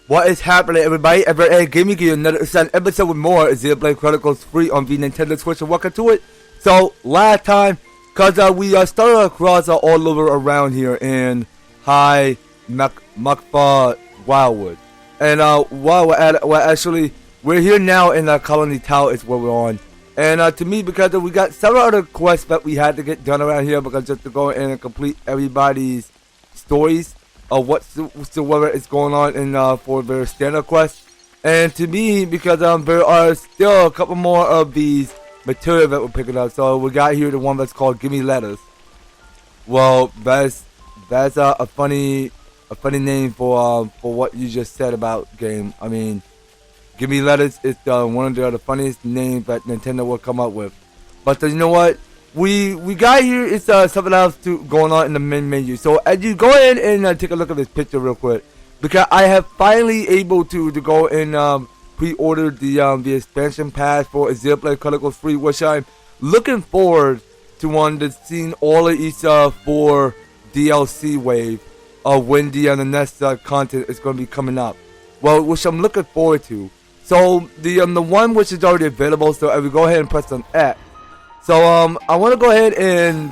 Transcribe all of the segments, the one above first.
What is happening, everybody? Give me another episode with more Xenoblade Chronicles free on the Nintendo Switch, and welcome to it. So, last time, because we started across all over around here in High Makfa Wildwood. And we're here now in the Colony Tower is where we're on. And to me, because we got several other quests that we had to get done around here, because just to go in and complete everybody's stories of whatsoever is going on in for their standard quest. And to me, because there are still a couple more of these material that we're picking up. So we got here the one that's called Gimme Letters. Well, that's a funny name for what you just said about game. I mean, Gimme Letters is one of the funniest names that Nintendo will come up with. But you know what? We got here is something else going on in the main menu. So as you go in and take a look at this picture real quick, because I have finally able to go and pre-order the expansion pass for Xenoblade Chronicles free, which I'm looking forward to seeing all of these 4 DLC wave of when the next content is going to be coming up. Well, which I'm looking forward to. So the one which is already available. So I will go ahead and press on X. So I want to go ahead and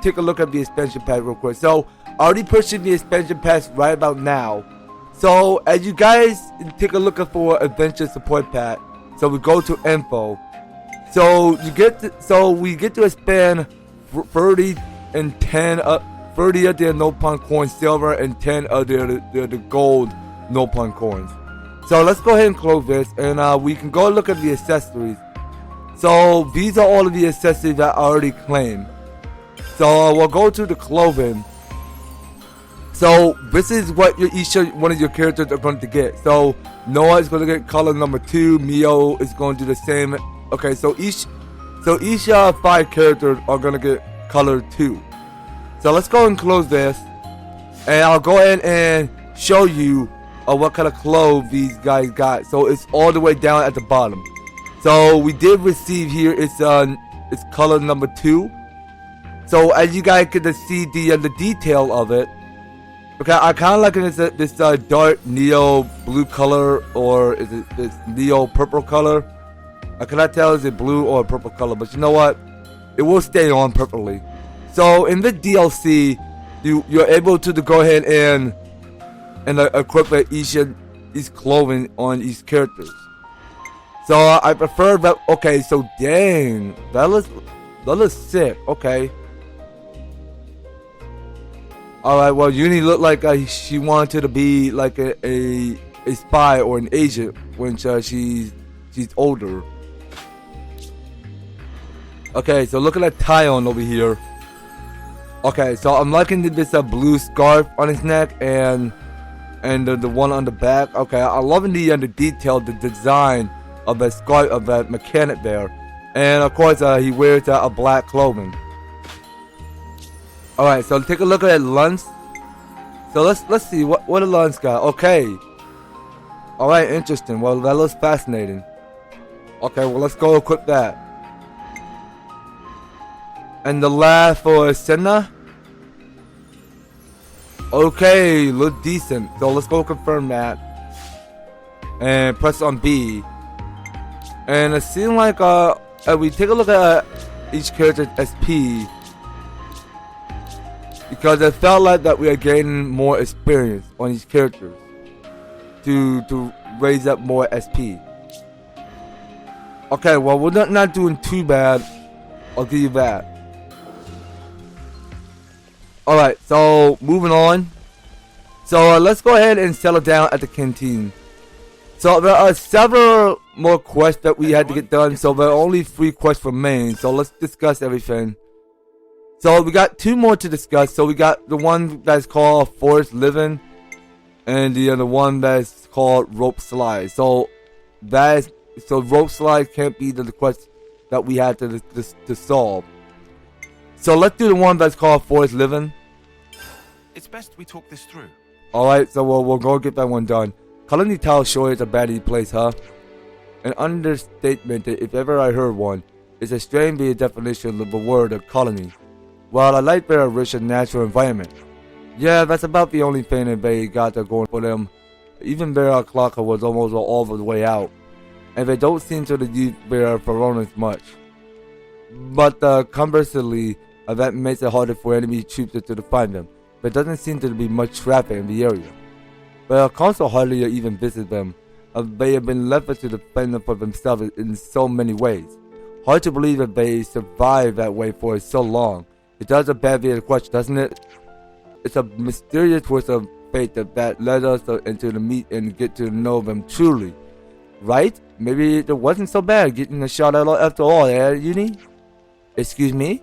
take a look at the expansion pass real quick. So I already purchased the expansion pass right about now. So as you guys take a look for adventure support pack, so we go to info. So we get to expand 30 and 10 30 of the no-pun coins silver and 10 of the gold no-pun coins. So let's go ahead and close this, and we can go look at the accessories. So these are all of the accessories that I already claimed. So we'll go to the clothing. So this is what each one of your characters are going to get. So Noah is going to get color number 2. Mio is going to do the same. Okay, so each 5 characters are going to get color 2. So let's go and close this, and I'll go ahead and show you what kind of clothes these guys got. So it's all the way down at the bottom. So we did receive here it's color number 2. So as you guys get to see the detail of it, okay, I kind of like this dark neo blue color, or is it this neo purple color? I cannot tell is it blue or purple color, but you know what? It will stay on purplely. So in the DLC, you're able to go ahead and equip each clothing on each characters. So I prefer that. Okay, so dang, that looks sick. Okay. Alright, well, Uni looked like she wanted to be like a spy or an agent when she's older. Okay, so look at that tie on over here. Okay, so I'm liking this blue scarf on his neck and the one on the back. Okay, I'm loving the detail, the design of that scarf, of that mechanic there. And of course, he wears a black clothing. Alright, so take a look at Lance. So let's see what the Lance got. Okay. Alright, interesting. Well, that looks fascinating. Okay, well, let's go equip that. And the last for Senna. Okay, look decent. So let's go confirm that. And press on B. And it seems like we take a look at each character's SP, because it felt like that we are gaining more experience on each character to raise up more SP. Okay, well, we're not doing too bad. I'll give you that. Alright, so moving on. So let's go ahead and settle down at the canteen. So there are several more quests that we had to get done. So there are only 3 quests remain. So let's discuss everything. So we got 2 more to discuss. So we got the one that's called Forest Living, and the other one that's called Rope Slide. So Rope Slide can't be the quest that we had to solve. So let's do the one that's called Forest Living. It's best we talk this through. Alright, so we'll go get that one done. Colony Tower sure is a baddie place, huh? An understatement, if ever I heard one, is a strange definition of the word of colony. Well, I like their rich and natural environment. Yeah, that's about the only thing that they got going for them. even their clock was almost all the way out, and they don't seem to use their Veronas much. But conversely, that makes it harder for enemy troops to find them. There doesn't seem to be much traffic in the area. But console hardly even visit them. They have been left to defend them for themselves in so many ways. Hard to believe that they survived that way for so long. It does a bad bit of question, doesn't it? It's a mysterious twist of fate that led us into the meet and get to know them truly. Right? Maybe it wasn't so bad getting a shot at after all, Uni? Excuse me?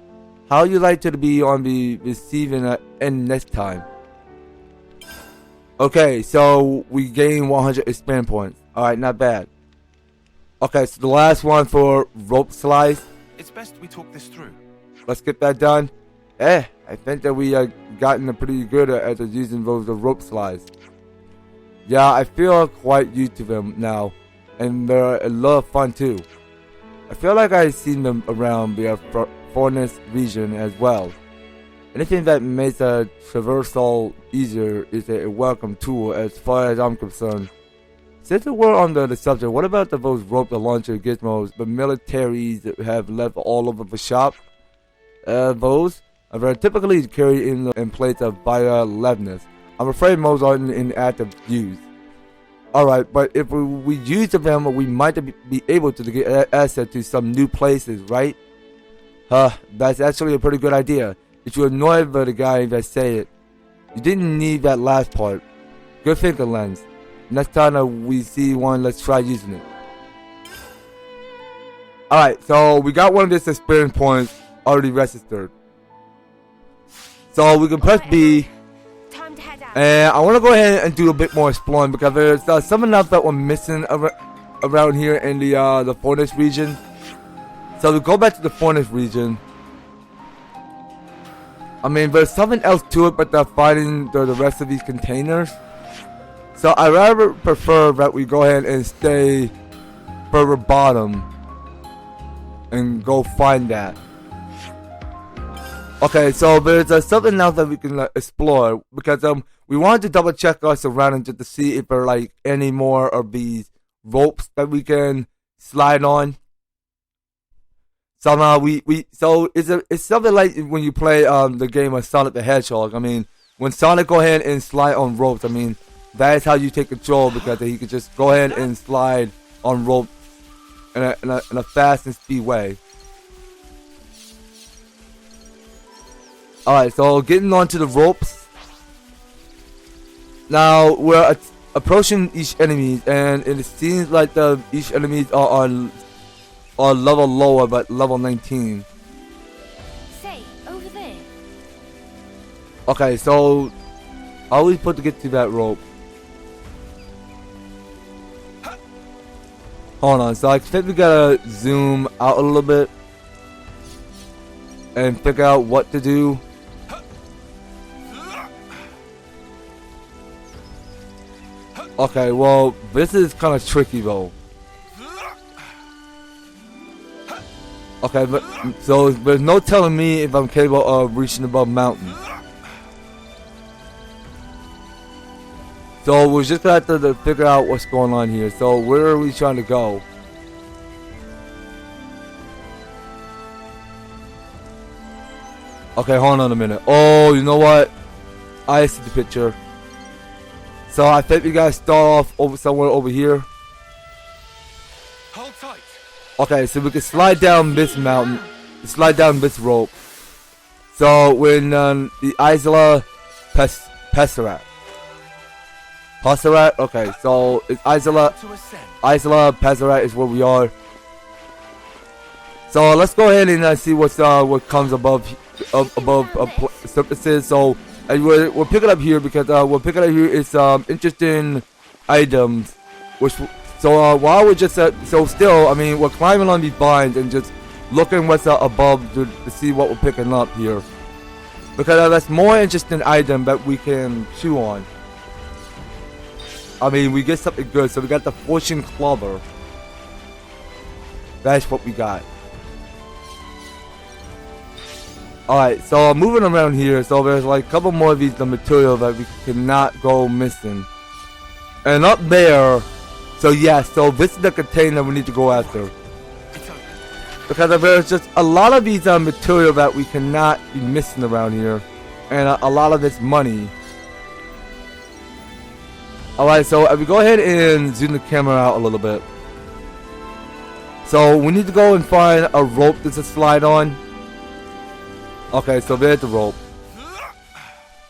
How you like to be on the receiving end next time? Okay, so we gain 100 experience points. Alright, not bad. Okay, so the last one for rope slice. It's best we talk this through. Let's get that done. I think that we gotten pretty good at using those rope slides. Yeah, I feel quite used to them now, and they're a lot of fun too. I feel like I've seen them around the Forest region as well. Anything that makes a traversal easier is a welcome tool as far as I'm concerned. Since we're on the subject, what about those rope launcher gizmos the militaries have left all over the shop? Those are typically carried in place of Via Levness. I'm afraid most aren't in active use. Alright, but if we use them, we might be able to get access to some new places, right? That's actually a pretty good idea. If you annoy the guy that say it. You didn't need that last part. Good thinking, Lens. Next time we see one, let's try using it. Alright, so we got one of these experience points already registered. So we can press B. And I want to go ahead and do a bit more exploring because there's something else that we're missing around here in the Forest region. So to go back to the Forest region, I mean, there's something else to it, but they're finding the rest of these containers. So I rather prefer that we go ahead and stay further bottom and go find that. Okay, so there's something else that we can explore because we wanted to double check our surroundings just to see if there are like any more of these ropes that we can slide on. Somehow so it's something like when you play the game of Sonic the Hedgehog. I mean, when Sonic go ahead and slide on ropes, I mean that is how you take control because he could just go ahead and slide on ropes in a fast and speed way. Alright, so getting onto the ropes. Now we're approaching each enemy, and it seems like each enemies are on level lower, but level 19. Say, over there. Okay, so how are we supposed to get to that rope? Hold on, so I think we gotta zoom out a little bit and figure out what to do. Okay, well, this is kind of tricky though. Okay, but so there's no telling me if I'm capable of reaching above mountains. So we're just gonna have to figure out what's going on here. So where are we trying to go? Okay, hold on a minute. Oh, you know what? I see the picture. So I think we gotta start off somewhere over here. Hold tight. Okay, so we can slide down this mountain, slide down this rope. So when the Isla Pesserat. Pesserat? Okay, so it's Isla Pesserat is where we are. So let's go ahead and see what comes above surfaces. So we're picking up here because we're picking up here is interesting items, which. So while we're just still, I mean, we're climbing on these vines and just looking what's above to see what we're picking up here, because that's more interesting item that we can chew on. I mean, we get something good. So we got the fortune clover. That's what we got. All right, so moving around here. So there's like a couple more of these material that we cannot go missing. And up there, so yeah, so this is the container we need to go after. Because there's just a lot of these material that we cannot be missing around here. And a lot of this money. Alright, so if we go ahead and zoom the camera out a little bit. So we need to go and find a rope to slide on. Okay, so there's the rope.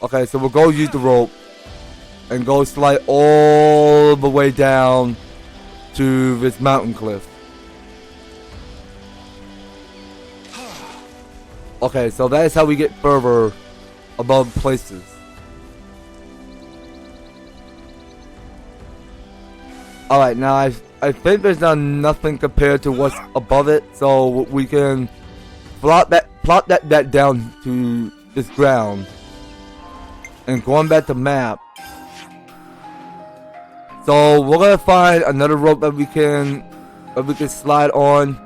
Okay, so we'll go use the rope. And go slide all the way down to this mountain cliff. Okay, so that is how we get further above places. Alright, now I think there's now nothing compared to what's above it, so we can plot that down to this ground. And going back to map. So we're gonna find another rope that we can slide on.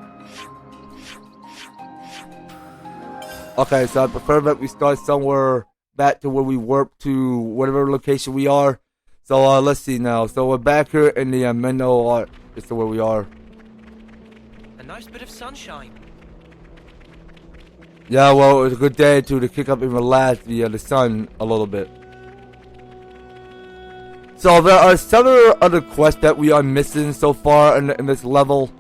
Okay, so I prefer that we start somewhere back to where we warp to whatever location we are. So let's see now. So we're back here in the Mendo Art. This is where we are. A nice bit of sunshine. Yeah, well, it was a good day to kick up and relax the sun a little bit. So there are several other quests that we are missing so far in this level.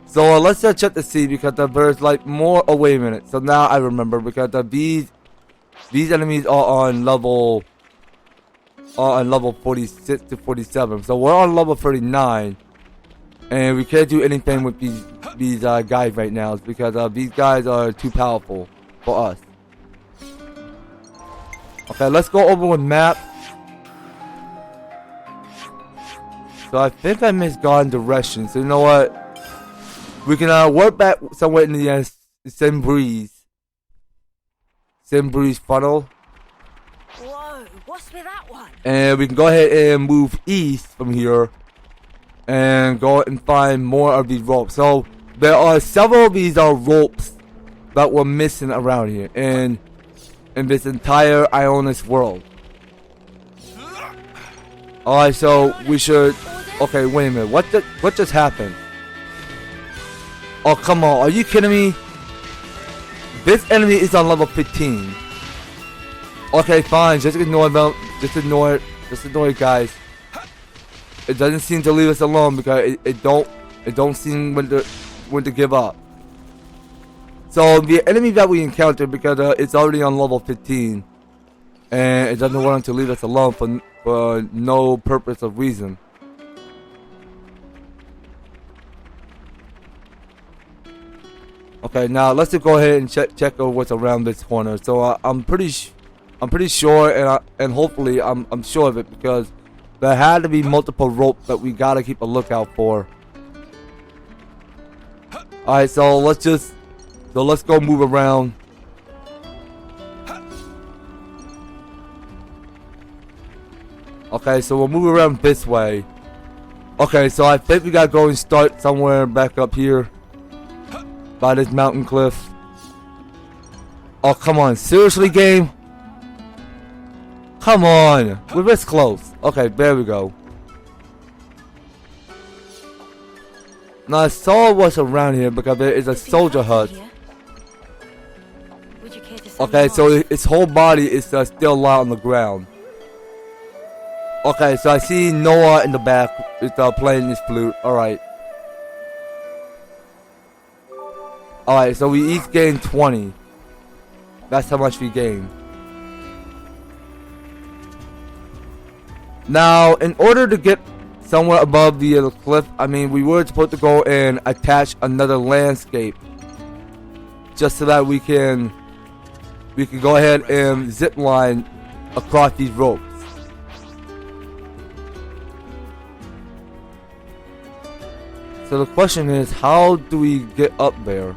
So let's check to see because there's like more. Oh wait a minute. So now I remember because these enemies are on level 46 to 47. So we're on level 39, and we can't do anything with these guys right now because these guys are too powerful for us. Okay, let's go over with map. So I think I misguided direction. So you know what? We can work back somewhere in the Sim Breeze funnel. Whoa, what's with that one? And we can go ahead and move east from here. And go and find more of these ropes. So there are several of these ropes that we're missing around here. In this entire Ionis world. Alright, so we should... Okay, wait a minute. What just happened? Oh, come on. Are you kidding me? This enemy is on level 15. Okay, fine. Just ignore them. Just ignore it. Just ignore it, guys. It doesn't seem to leave us alone because it don't seem when to give up. So the enemy that we encountered, because it's already on level 15, and it doesn't want to leave us alone for no purpose of reason. Okay, now let's just go ahead and check over what's around this corner. So I'm pretty sure, and hopefully I'm sure of it because there had to be multiple ropes that we gotta keep a lookout for. All right, so let's go move around. Okay, so we'll move around this way. Okay, so I think we gotta go and start somewhere back up here. By this mountain cliff. Oh, come on. Seriously, game? Come on. We're this close. Okay, there we go. Now, I saw what's around here because there is a soldier hut. Okay, so its whole body is still lying on the ground. Okay, so I see Noah in the back is playing his flute. Alright. Alright, so we each gain 20. That's how much we gain. Now, in order to get somewhere above the cliff, I mean, we were supposed to go and attach another landscape. Just so that we can go ahead and zip line across these ropes. So the question is, how do we get up there?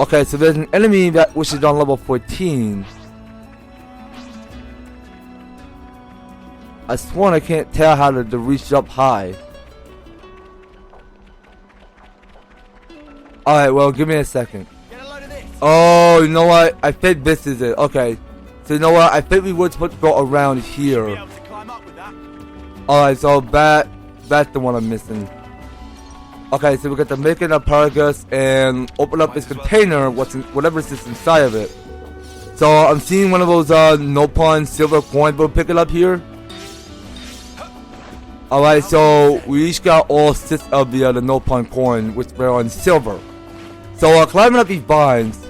Okay, so there's an enemy which is on level 14. I sworn I can't tell how to reach up high. Alright, well, give me a second. Oh, you know what? I think this is it. Okay. So you know what? I think we were supposed to go around here. Alright, so that's the one I'm missing. Okay, so we got to make an asparagus and open up this container, whatever's inside of it. So I'm seeing one of those Nopon silver coins. We'll pick it up here. Alright, so we each got all 6 of the Nopon coin, which were on silver. So climbing up these vines,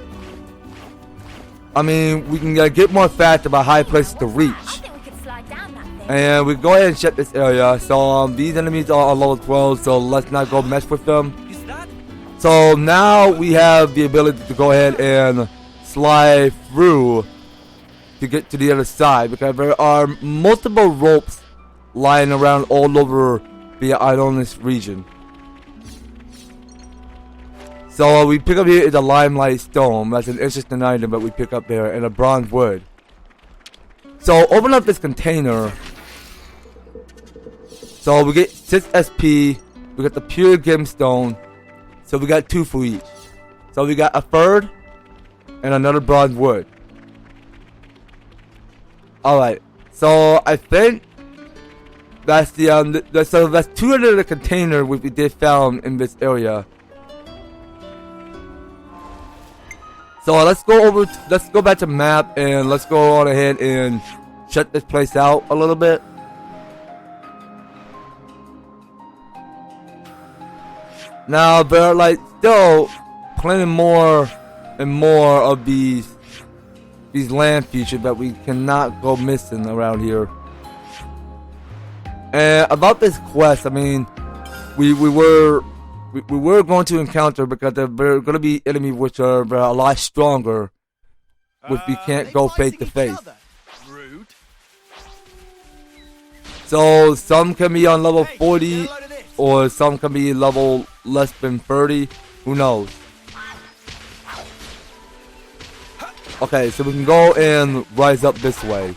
I mean, we can get more faster by high places to reach. I think we could slide down that thing. And we go ahead and check this area. So these enemies are on level 12, so let's not go mess with them. Is that? So now we have the ability to go ahead and slide through to get to the other side, because there are multiple ropes lying around all over the Ionis region. So we pick up here is a Limelight Stone. That's an interesting item that we pick up there, and a bronze wood. So open up this container. So we get 6 SP. We got the pure gemstone. So we got 2 for each. So we got a third and another bronze wood. Alright. So I think that's the so that's 2 of the container which we did found in this area. So let's go back to map, and let's go on ahead and check this place out a little bit. Now there are like still plenty more and more of these land features that we cannot go missing around here. And about this quest, I mean, we were going to encounter, because there are going to be enemies which are a lot stronger, which we can't go face to face. Rude. So some can be on level 40, or some can be level less than 30. Who knows? Okay, so we can go and rise up this way.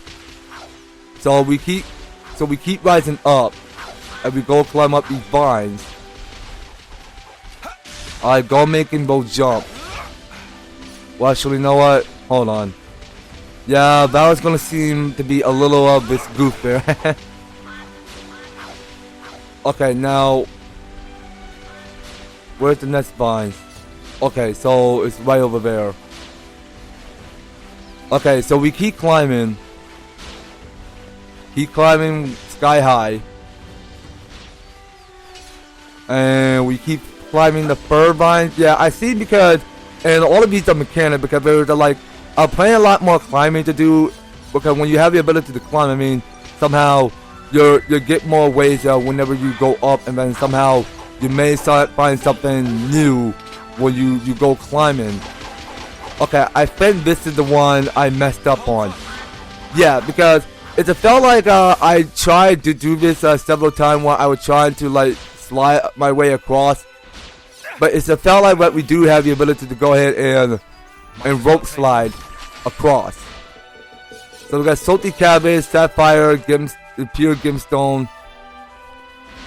So we keep rising up, and we go climb up these vines. Alright, go making both jump. Well, actually, you know what? Hold on. Yeah, that was gonna seem to be a little of this goof there. Okay, now where's the next vine? Okay, so it's right over there. Okay, so we keep climbing. Keep climbing sky high. And we keep climbing the fir vines. Yeah, I see, because, and all of these are mechanic, because they're like, I'm playing a lot more climbing to do, because when you have the ability to climb, I mean, somehow you get more ways whenever you go up, and then somehow you may find something new when you go climbing. Okay, I think this is the one I messed up on. Yeah, because it felt like I tried to do this several times while I was trying to like slide my way across. But it felt like that we do have the ability to go ahead and rope slide across. So we got salty cabbage, sapphire, pure gemstone.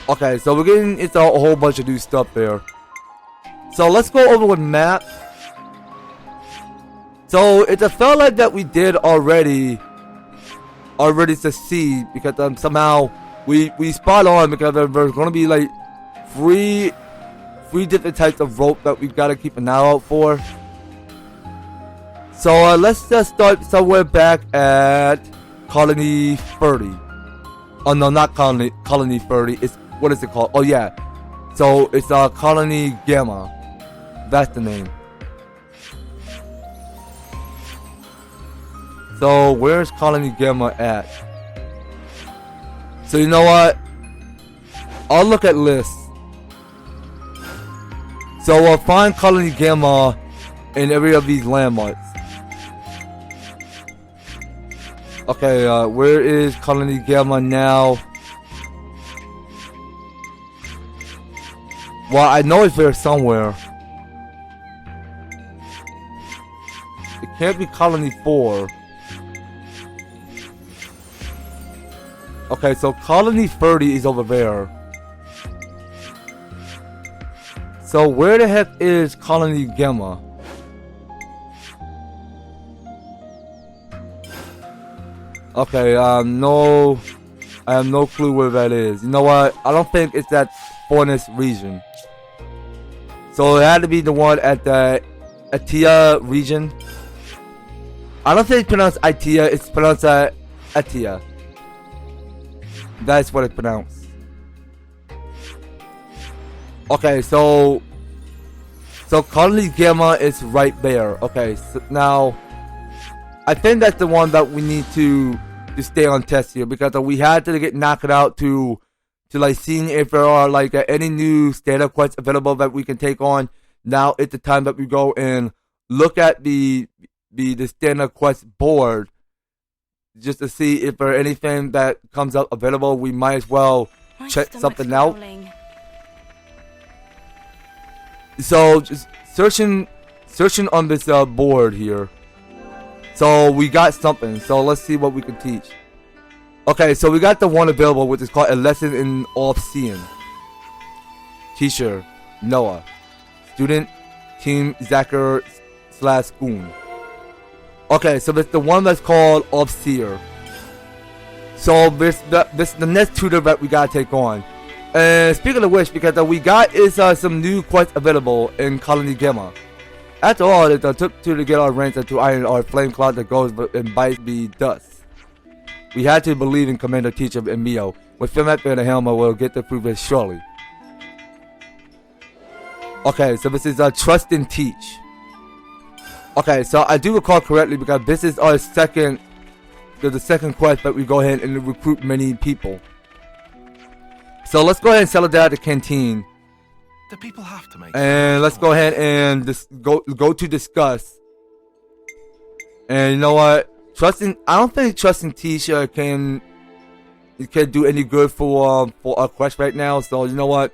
Okay, so we're getting into a whole bunch of new stuff there. So let's go over with map. So it felt like that we did already succeed, because somehow we spot on, because there's gonna be like three different types of rope that we've got to keep an eye out for. So let's just start somewhere back at Colony 30. Oh no, not Colony 30. It's, what is it called? Oh yeah. So it's Colony Gamma. That's the name. So where's Colony Gamma at? So you know what? I'll look at lists. So we'll find Colony Gamma in every of these landmarks. Okay, where is Colony Gamma now? Well, I know it's there somewhere. It can't be Colony 4. Okay, so Colony 30 is over there. So where the heck is Colony Gamma? Okay, no, I have no clue where that is. You know what? I don't think it's that Forest region. So it had to be the one at the Atia region. I don't think it's pronounced Itea, it's pronounced Atia. That's what it's pronounced. Okay, so Colony Gamma is right there. Okay, so now I think that's the one that we need to stay on test here, because we had to get knocked out to like seeing if there are like any new standard quests available that we can take on. Now it's the time that we go and look at the standard quest board just to see if there anything that comes up available. We might as well check something out. So just searching on this board here. So we got something. So let's see what we can teach. Okay, so we got the one available, which is called A Lesson in Off Seer. Teacher, Noah. Student, Team Zacher / Schoon. Okay, so it's the one that's called Off Seer. So this the next tutor that we gotta take on. And speaking of which, because we got is some new quests available in Colony Gamma. After all, it took two to get our ranks and to iron our flame cloud that goes and bites the dust. We had to believe in Commander Teacher and Mio. With him at the helm, we'll get to prove it surely. Okay, so this is Trust and Teach. Okay, so I do recall correctly, because this is our second quest that we go ahead and recruit many people. So let's go ahead and settle down at the canteen. Do people have to make? And let's go ahead and go to discuss. And you know what? I don't think trusting Tisha can do any good for our quest right now. So you know what?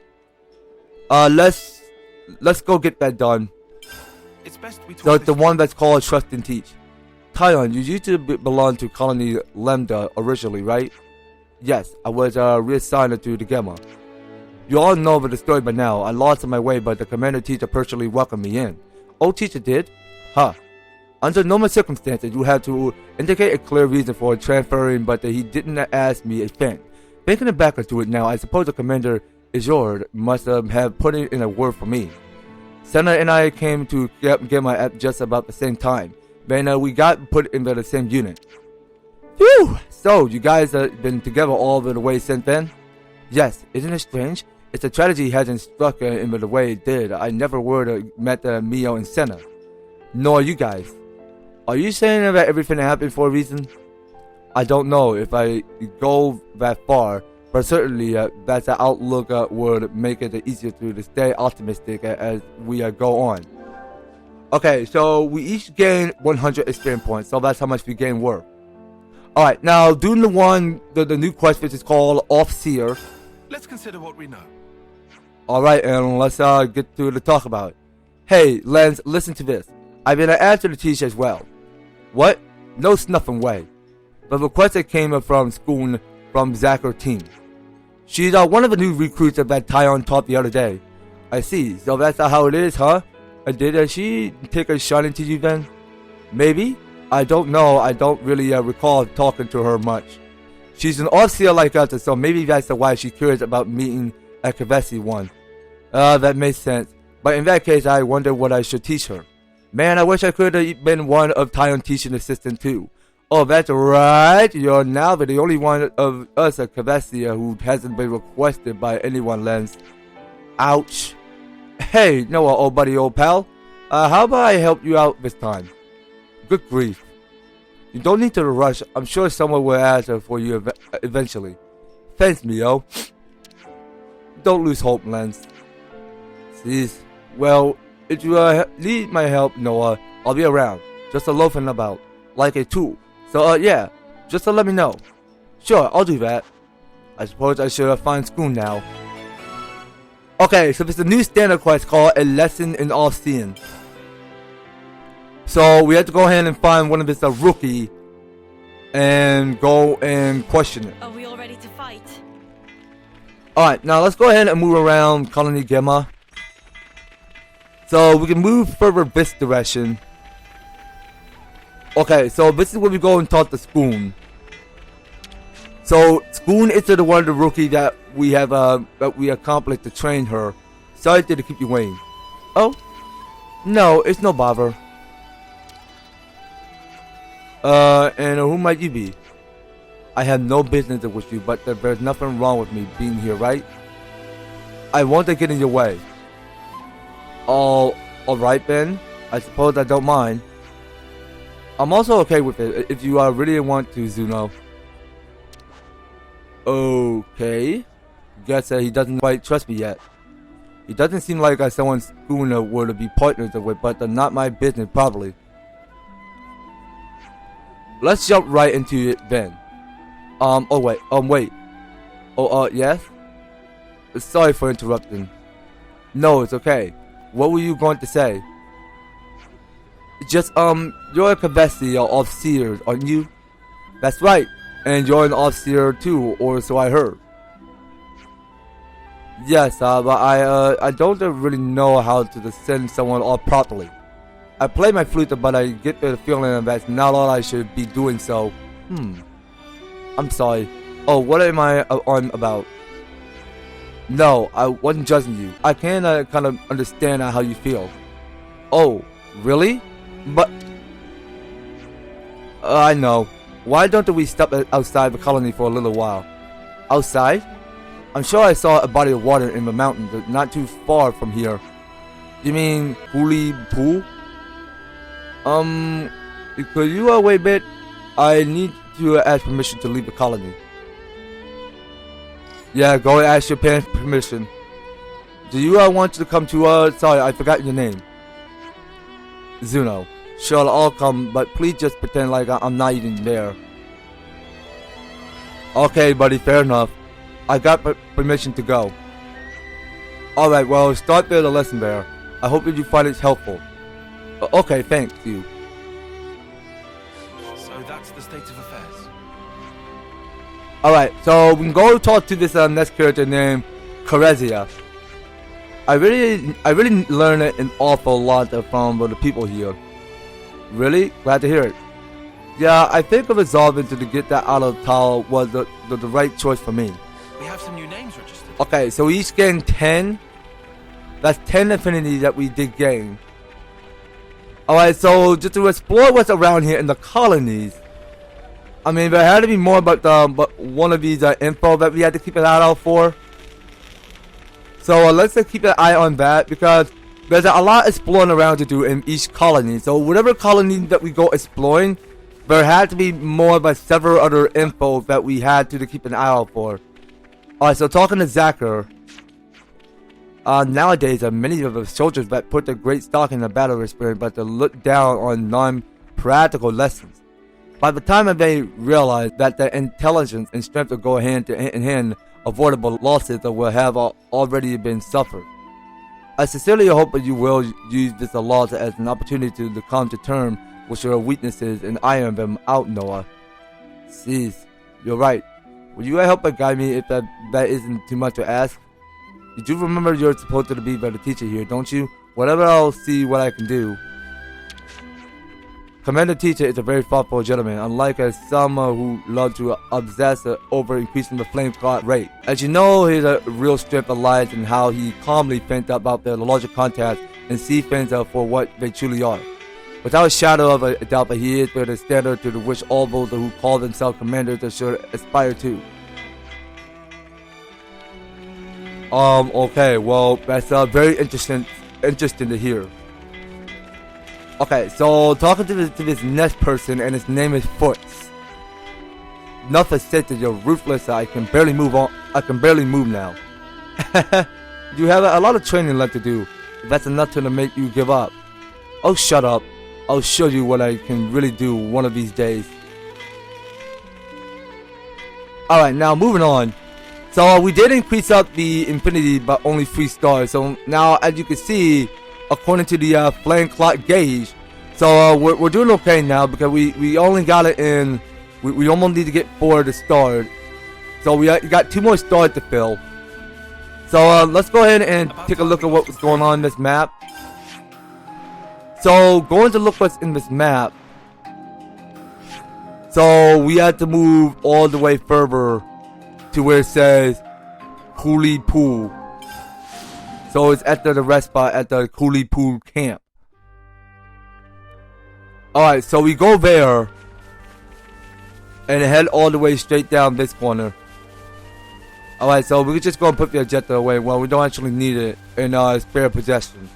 Let's go get that done. It's best we talk. So it's the one that's called Trust and Teach. Tyon, you used to belong to Colony Lambda originally, right? Yes, I was reassigned to the Gamma. You all know the story by now. I lost my way, but the Commander Teacher personally welcomed me in. Oh, Teacher did? Huh. Under normal circumstances, you have to indicate a clear reason for transferring, but he didn't ask me a thing. Thinking back to it now, I suppose the Commander Izord must have put in a word for me. Senna and I came to Gamma at just about the same time. Then we got put into the same unit. Phew! So, you guys have been together all the way since then? Yes, isn't it strange? It's a tragedy hasn't struck in the way it did. I never would have met Mio and Senna. Nor you guys. Are you saying that everything happened for a reason? I don't know if I go that far, but certainly that's an outlook would make it easier to stay optimistic as we go on. Okay, so we each gain 100 experience points, so that's how much we gain worth. Alright, now doing the new quest, which is called Off Seer. Let's consider what we know. Alright, and let's get to the talk about it. Hey, Lens, listen to this. I've been asked to teach as well. What? No snuffing way. The request that came from Schoon from Zacher team. She's one of the new recruits that Tyon taught the other day. I see, so that's how it is, huh? Did she take a shine to you then? Maybe? I don't know, I don't really recall talking to her much. She's an Off Seer like us, so maybe that's why she's curious about meeting a Karezia one. That makes sense. But in that case, I wonder what I should teach her. Man, I wish I could have been one of Tyon's teaching assistant too. Oh, that's right. You're now the only one of us at Karezia who hasn't been requested by anyone, Lens. Ouch. Hey, Noah, old buddy, old pal. How about I help you out this time? Good grief. You don't need to rush. I'm sure someone will ask for you eventually. Thanks, Mio. Don't lose hope, Lens. Jeez. Well, if you need my help, Noah, I'll be around. Just a loafing about. Like a tool. So, yeah. Just to let me know. Sure, I'll do that. I suppose I should find Schoon now. Okay, so there's a new standard quest called A Lesson in Off Seer. So, we have to go ahead and find one of this rookie and go and question it. Are we all ready to fight? Alright, now let's go ahead and move around Colony Gamma. So we can move further this direction. Okay, so this is where we go and talk to Schoon. So Schoon is the one of the rookie that we have that we accomplished to train her. Sorry to keep you waiting. Oh, no, it's no bother. And who might you be? I have no business with you, but there's nothing wrong with me being here, right? I won't get in your way. Alright then. I suppose I don't mind. I'm also okay with it if you really want to, Zuno. Okay. Guess he doesn't quite trust me yet. He doesn't seem like someone Schoon were to be partners with, but not my business probably. Let's jump right into it then. Wait. Yes? Sorry for interrupting. No, it's okay. What were you going to say? Just, you're a Karezia or Off Seer, aren't you? That's right. And you're an Off Seer too, or so I heard. Yes, but I don't really know how to send someone off properly. I play my flute, but I get the feeling that's not all I should be doing, so... I'm sorry. Oh, what am I on about? No, I wasn't judging you. I can kind of understand how you feel. Oh, really? But... I know. Why don't we step outside the colony for a little while? Outside? I'm sure I saw a body of water in the mountains not too far from here. You mean Holy Pool? Could you wait a bit? I need to ask permission to leave the colony. Yeah, go and ask your parents permission. Do you want to come to sorry, I forgot your name. Zuno. Sure, I'll come, but please just pretend like I'm not even there. Okay, buddy, fair enough. I got permission to go. Alright, well, start there the lesson there. I hope that you find it helpful. Okay, thanks you. So that's the state of affairs. Alright, so we can go talk to this next character named Karezia. I really learned an awful lot from the people here. Really? Glad to hear it. Yeah, I think resolving to get that out of the tower was the right choice for me. We have some new names registered. Okay, so we each gained 10. That's 10 affinity that we did gain. Alright, so just to explore what's around here in the colonies. I mean, there had to be more about but one of these info that we had to keep an eye out for. So let's just keep an eye on that because there's a lot exploring around to do in each colony. So whatever colony that we go exploring, there had to be more about several other info that we had to keep an eye out for. Alright, so talking to Zacher. Nowadays, many of the soldiers that put a great stock in the battle experience, but they look down on non-practical lessons. By the time they realize that their intelligence and strength will go hand in hand, avoidable losses will have already been suffered. I sincerely hope that you will use this loss as an opportunity to come to terms with your weaknesses and iron them out, Noah. Jeez, you're right. Will you help guide me if that isn't too much to ask? You do remember you're supposed to be the teacher here, don't you? Whatever, I'll see what I can do. Commander Teacher is a very thoughtful gentleman, unlike some who love to obsess over increasing the flame clock rate. As you know, his real strength lies in how he calmly thinks about the larger context and sees things for what they truly are. Without a shadow of a doubt that he is the standard to which all those who call themselves commanders should aspire to. Okay, well, that's very interesting to hear. Okay, so talking to this next person, and his name is Foots. Nothing said that you're ruthless. I can barely move on. I can barely move now. You have a lot of training left to do. That's enough to make you give up. Oh, shut up. I'll show you what I can really do one of these days. Alright, now moving on. So we did increase up the infinity by only 3 stars. So now, as you can see, according to the flame clock gauge, so we're doing okay now because we only got it in. We almost need to get 4 to start. So we got 2 more stars to fill. So let's go ahead and take a look at what's going on in this map. So going to look what's in this map. So we have to move all the way further to where it says Coolie Pool. So it's at the rest spot at the Coolie Pool camp. Alright, so we go there and head all the way straight down this corner. Alright, so we can just go and put the objective away. Well, we don't actually need it in spare possession.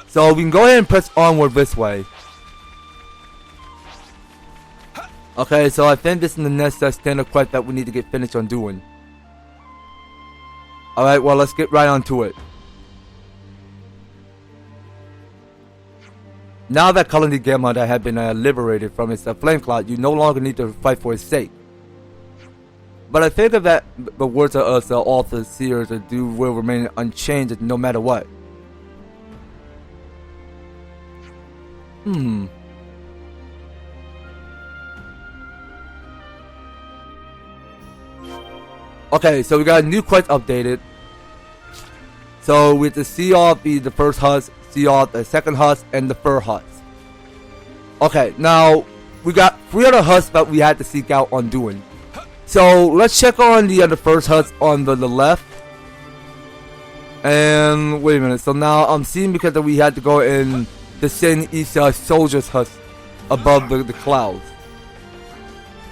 So we can go ahead and press onward this way. Okay, so I think this is the next standard quest that we need to get finished on doing. Alright, well, let's get right onto it. Now that Colony Gamma that had been liberated from its flame cloud, you no longer need to fight for its sake. But I think that the words of us, Off Seer, will remain unchanged no matter what. Okay, so we got a new quest updated. So we have to see off the first husk, see off the second husk, and the third husk. Okay, now we got 3 other husks that we had to seek out on doing. So let's check on the first husk on the left. And wait a minute. So now I'm seeing because we had to go and descend each soldier's husk above the clouds.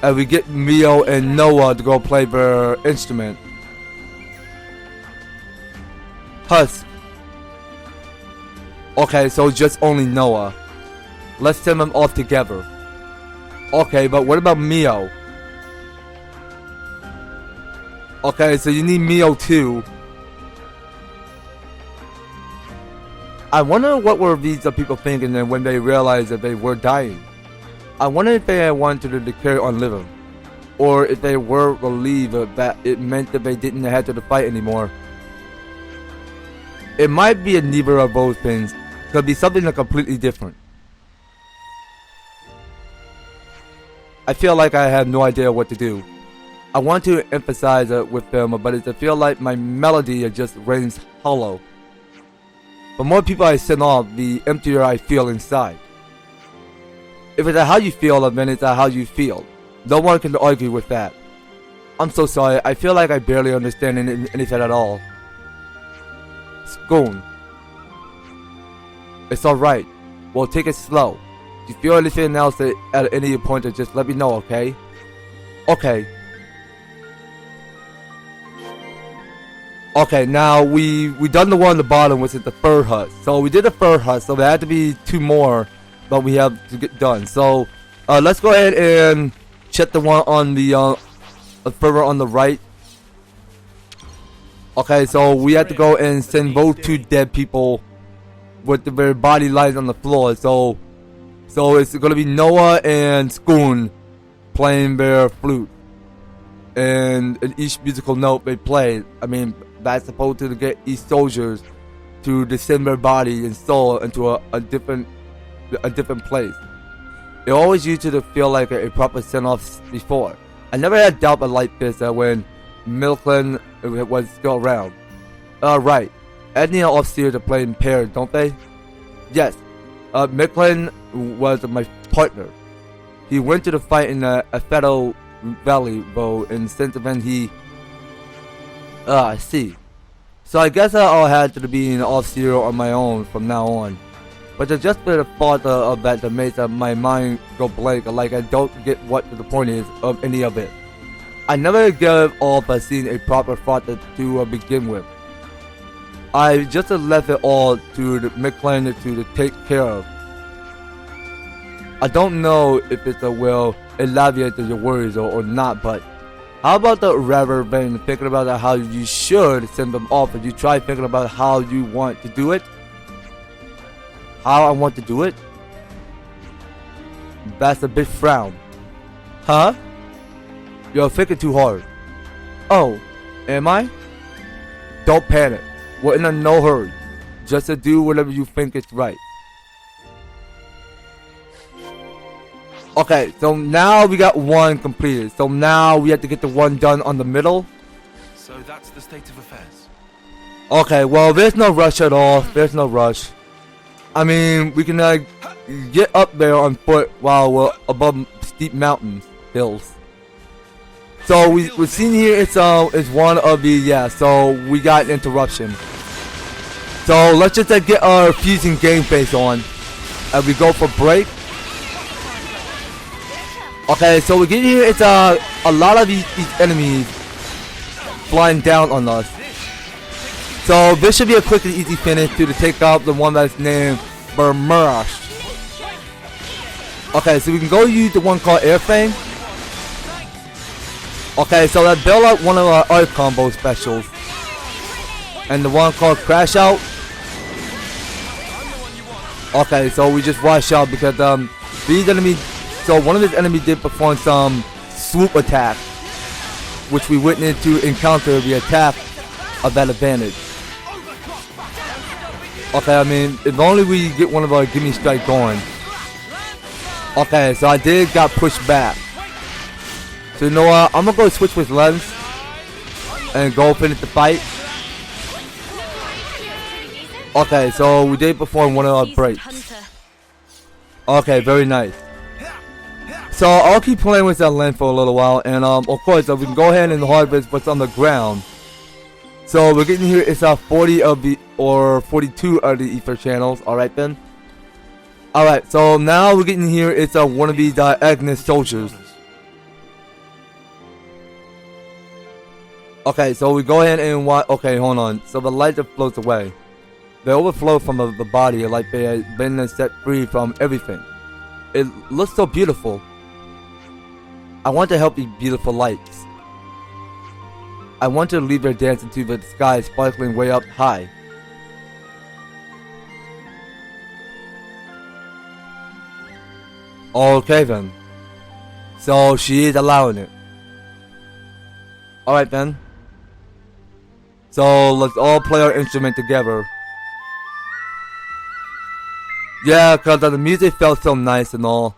And we get Mio and Noah to go play their instrument. Husk. Okay, so just only Noah. Let's send them off together. Okay, but what about Mio? Okay, so you need Mio too. I wonder what were these people thinking when they realized that they were dying. I wonder if they wanted to declare on living, or if they were relieved that it meant that they didn't have to fight anymore. It might be a neither of those things. Could be something completely different. I feel like I have no idea what to do. I want to emphasize with them, but I feel like my melody just rings hollow. The more people I send off, the emptier I feel inside. If it's how you feel, then it's how you feel. No one can argue with that. I'm so sorry, I feel like I barely understand anything at all. Schoon. It's alright. Well, take it slow. If you feel anything else at any point, just let me know, okay? Okay. Okay, now we done the one on the bottom, which is the third husk. So we did the third husk, so there had to be 2 more that we have to get done. So let's go ahead and check the one on the further on the right. Okay, so we have to go and send both 2 dead people with their body lying on the floor. So it's gonna be Noah and Schoon playing their flute, and in each musical note they play, I mean, that's supposed to get each soldiers to descend their body and soul into a different place. It always used to feel like a proper send-off before. I never had doubt like this when Milkland was still around. Right. Edney and Off Seer to play in pairs, don't they? Yes. Milkland was my partner. He went to the fight in a Federal Valley, though, and since then he... I see. So I guess I'll have to be an Off Seer on my own from now on. But there's just the thought of that makes my mind go blank, like I don't get what the point is of any of it. I never give off by seeing a proper thought to begin with. I just left it all to the McClane to take care of. I don't know if it will alleviate your worries or not, but how about the rather than thinking about how you should send them off, and you try thinking about how you want to do it? How I want to do it? That's a big frown. Huh? You're thinking too hard. Oh, am I? Don't panic. We're in no hurry. Just to do whatever you think is right. Okay, so now we got one completed. So now we have to get the one done on the middle. So that's the state of affairs. Okay, well, there's no rush at all. There's no rush. I mean, we can get up there on foot while we're above steep mountains, hills. So we're seeing here it's one of the so we got an interruption. So let's just get our fusing game face on and we go for break. Okay, so we get here it's a lot of these enemies flying down on us. So this should be a quick and easy finish to take out the one that's named Bermurash. Okay, so we can go use the one called Air Fang. Okay, so that built out one of our other combo specials. And the one called Crash Out. Okay, so we just rush out because these enemies, so one of these enemies did perform some swoop attack, which we witnessed to encounter the attack of that advantage. Okay, I mean, if only we get one of our Gimme Strike going. Okay, so I got pushed back. So you know what, I'm gonna go switch with Lens and go finish the fight. Okay, so we did perform one of our breaks. Okay, very nice. So I'll keep playing with that Lens for a little while, and of course we can go ahead and harvest what's on the ground. So we're getting here, it's 40 of the, or 42 of the ether channels, alright then. Alright, so now we're getting here, it's one of these Agnes soldiers. Okay, so we go ahead and watch, okay, hold on. So the light just floats away. They overflow from the body like they have been set free from everything. It looks so beautiful. I want to help you beautiful lights. I want to leave her dance into the sky sparkling way up high. Okay then. So she is allowing it. Alright then. So let's all play our instrument together. Yeah, cause the music felt so nice and all.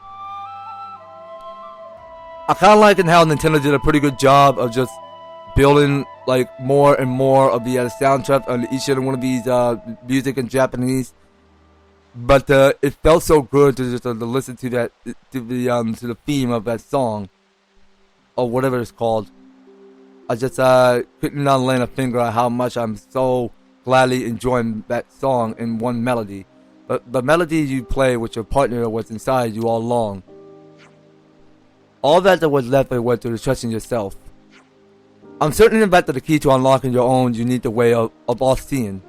I kinda like how Nintendo did a pretty good job of just building like more and more of the soundtrack on each and one of these music in Japanese. But it felt so good to just to listen to that to the theme of that song or whatever it's called. I just couldn't land a finger on how much I'm so gladly enjoying that song in one melody. But the melody you play with your partner was inside you all along. All that was left was to trusting yourself. I'm certain that the key to unlocking your own unique way of all seeing.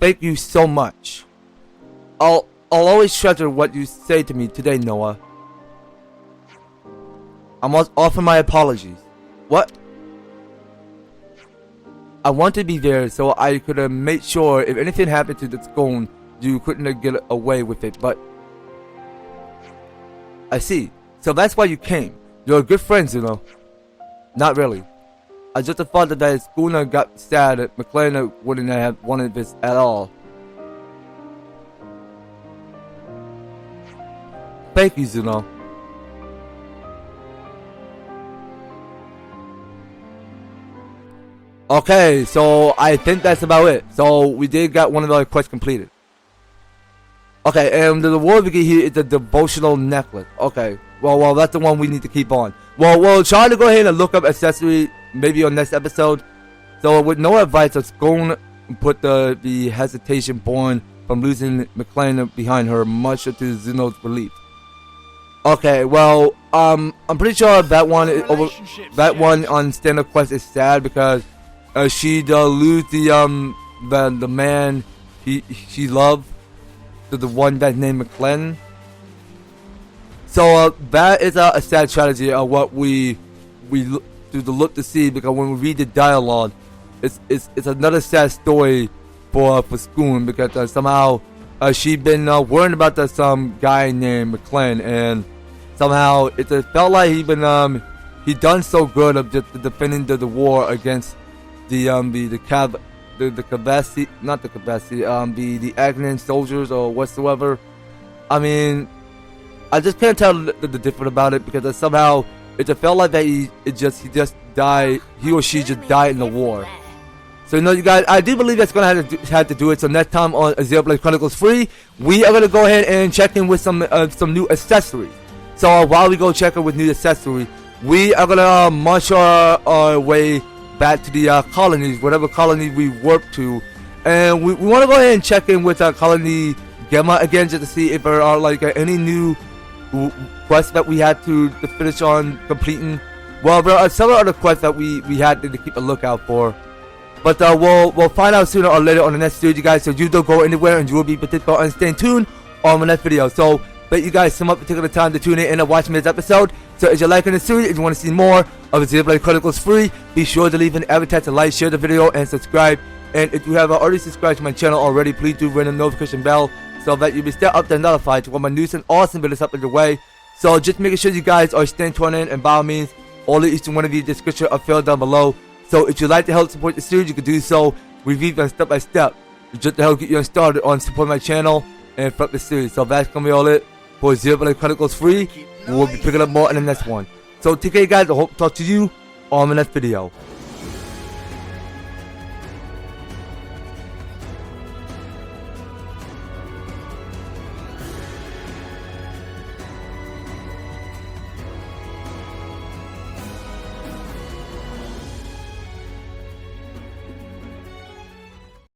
Thank you so much. I'll always treasure what you say to me today, Noah. I must offer my apologies. What? I want to be there so I could make sure if anything happened to the Schoon, you couldn't get away with it, but... I see. So that's why you came. You're good friends, you know. Not really. I just thought that if Schoon got sad, McLean wouldn't have wanted this at all. Thank you, Zuno. Okay, so I think that's about it. So we did got one of the quests completed. Okay, and the reward we get here is the Devotional Necklace. Okay, well, that's the one we need to keep on. Well, we'll try to go ahead and look up accessory maybe on next episode. So with no advice, Schoon put the hesitation born from losing McLean behind her, much to Zuno's relief. Okay, well, I'm pretty sure that one on standard quest is sad because she lose the man she loved to the one that's named McLean. So that is a sad tragedy of what we look to see, because when we read the dialogue, it's another sad story for Schoon, because somehow she been worrying about some guy named McLean, and somehow it felt like he done so good of just defending the war against the Agnan soldiers or whatsoever. I mean, I just can't tell the difference about it, because somehow it just felt like that he just died. He or she just died in the war. So, you know, you guys, I do believe that's going to have to do it. So, next time on Xenoblade Chronicles Free, we are going to go ahead and check in with some new accessories. So, while we go check in with new accessories, we are going to march our way back to the colonies, whatever colony we warp to. And we want to go ahead and check in with colony Gemma again, just to see if there are like any new quests that we had to finish on completing. Well, there are several other quests that we had to keep a lookout for. But we'll find out sooner or later on the next series, you guys. So you don't go anywhere, and you will be particular and stay tuned on the next video. So thank you guys so much for taking the time to tune in and watch this episode. So if you're liking the series, if you want to see more of Xenoblade Chronicles Free, be sure to leave an EVER-TASTIC like, share the video, and subscribe. And if you have already subscribed to my channel already, please do ring the notification bell so that you'll be still up and notified to when my news and awesome videos up in the way. So just making sure you guys are staying tuned in, and by all means, all of each one of you description are filled down below. So if you'd like to help support the series, you can do so. We read them step by step just to help get you started on supporting my channel and front the series. So that's gonna be all it for Xenoblade Chronicles Free. We'll be picking up more in the next one. So take care, guys. I hope to talk to you on the next video.